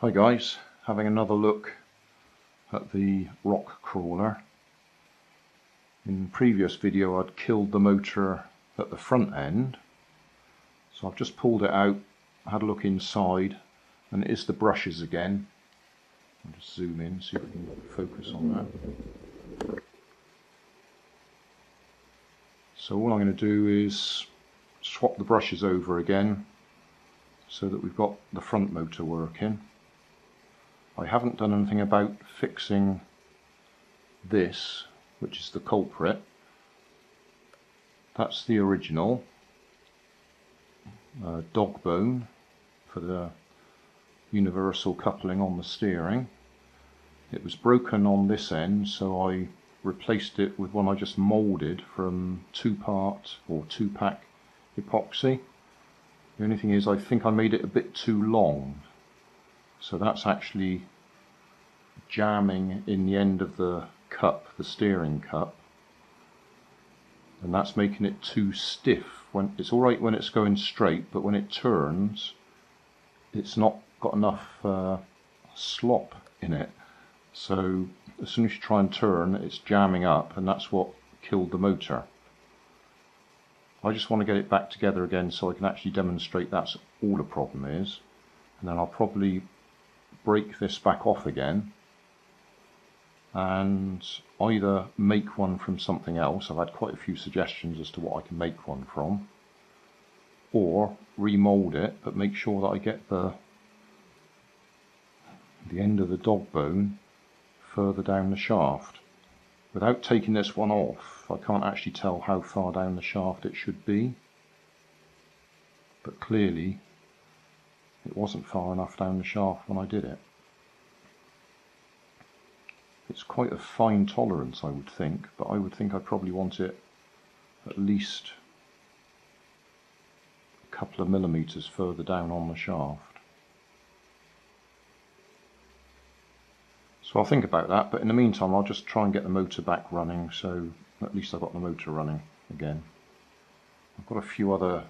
Hi guys, having another look at the rock crawler. In the previous video I'd killed the motor at the front end, so I've just pulled it out, had a look inside, and it is the brushes again. I'll just zoom in, see if we can focus on that. So all I'm going to do is swap the brushes over again so that we've got the front motor working. I haven't done anything about fixing this, which is the culprit. That's the original dog bone for the universal coupling on the steering. It was broken on this end, so I replaced it with one I just moulded from 2-part or 2-pack epoxy. The only thing is I think I made it a bit too long, so that's actually jamming in the end of the cup, the steering cup, and that's making it too stiff. When it's alright when it's going straight, but when it turns it's not got enough slop in it, so as soon as you try and turn it's jamming up, and that's what killed the motor. I just want to get it back together again so I can actually demonstrate that's all the problem is, and then I'll probably break this back off again and either make one from something else. I've had quite a few suggestions as to what I can make one from, or remold it, but make sure that I get the end of the dog bone further down the shaft. Without taking this one off, I can't actually tell how far down the shaft it should be, but clearly it wasn't far enough down the shaft when I did it. It's quite a fine tolerance, I would think, but I would think I'd probably want it at least a couple of millimeters further down on the shaft. So I'll think about that, but in the meantime I'll just try and get the motor back running, so at least I've got the motor running again. I've got a few other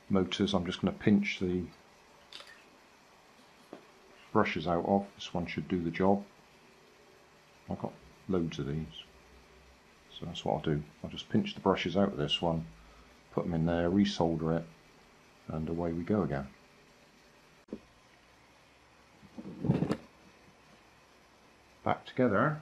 motors I'm just going to pinch the brushes out of. This one should do the job. I've got loads of these, so that's what I'll do. I'll just pinch the brushes out of this one, put them in there, resolder it, and away we go again. Back together.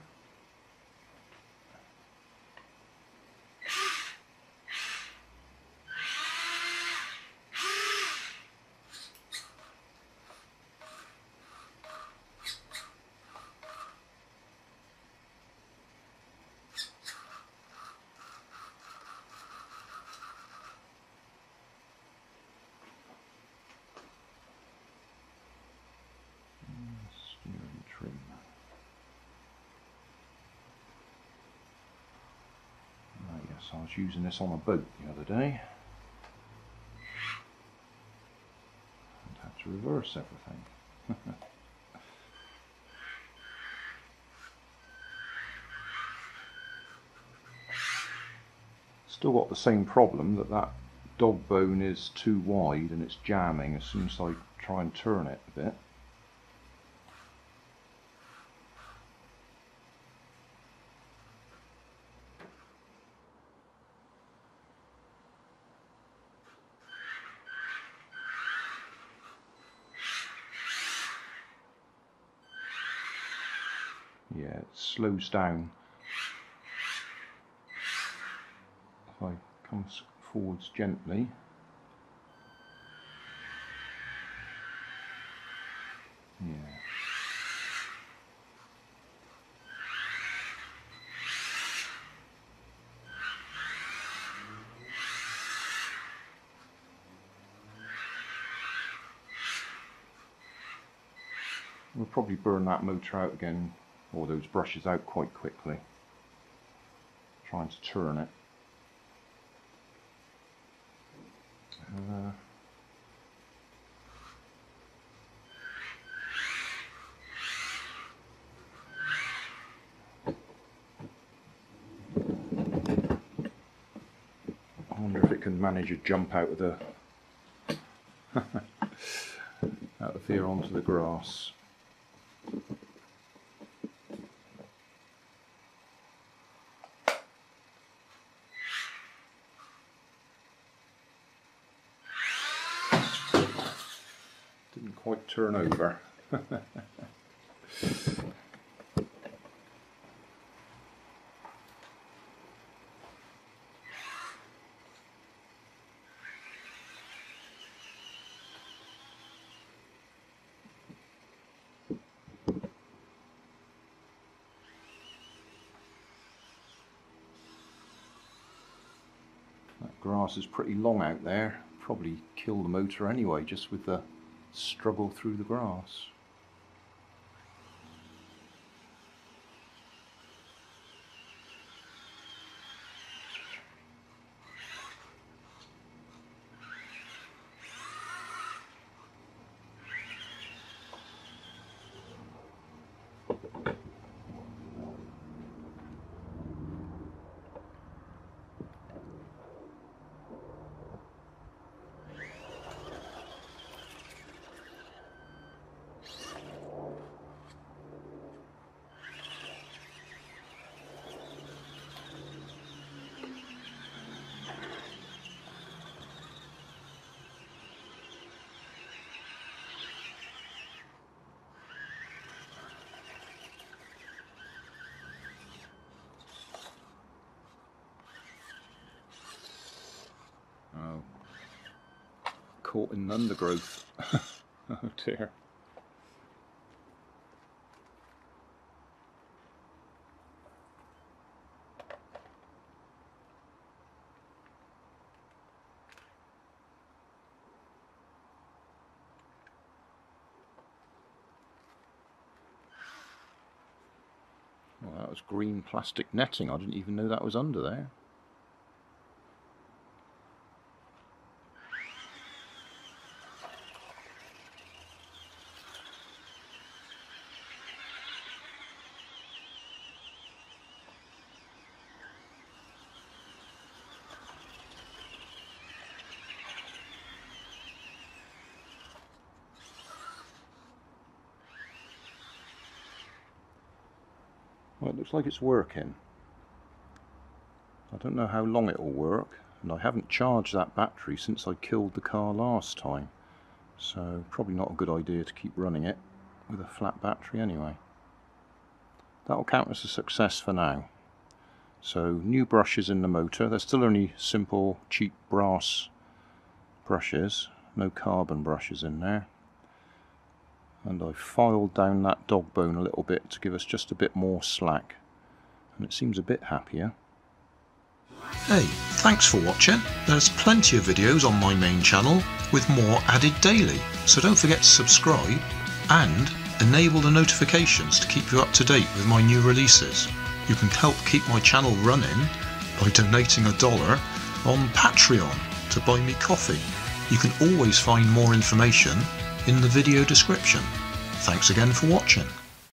I was using this on a boat the other day and had to reverse everything. Still got the same problem, that dog bone is too wide and it's jamming as soon as I try and turn it a bit. Yeah, it slows down. If I come forwards gently. Yeah. We'll probably burn that motor out again, or those brushes out, quite quickly, trying to turn it. I wonder if it can manage a jump out of the out of here onto the grass. Didn't quite turn over. That grass is pretty long out there. Probably kill the motor anyway, just with the struggle through the grass. Oh, caught in undergrowth. Oh dear. Well, that was green plastic netting. I didn't even know that was under there. Well, it looks like it's working. I don't know how long it will work, and I haven't charged that battery since I killed the car last time, so probably not a good idea to keep running it with a flat battery anyway. That'll count as a success for now. So new brushes in the motor. They're still only simple cheap brass brushes, no carbon brushes in there. And I filed down that dog bone a little bit to give us just a bit more slack, and it seems a bit happier. Hey, thanks for watching. There's plenty of videos on my main channel with more added daily, so don't forget to subscribe and enable the notifications to keep you up to date with my new releases. You can help keep my channel running by donating $1 on Patreon to buy me coffee. You can always find more information in the video description. Thanks again for watching.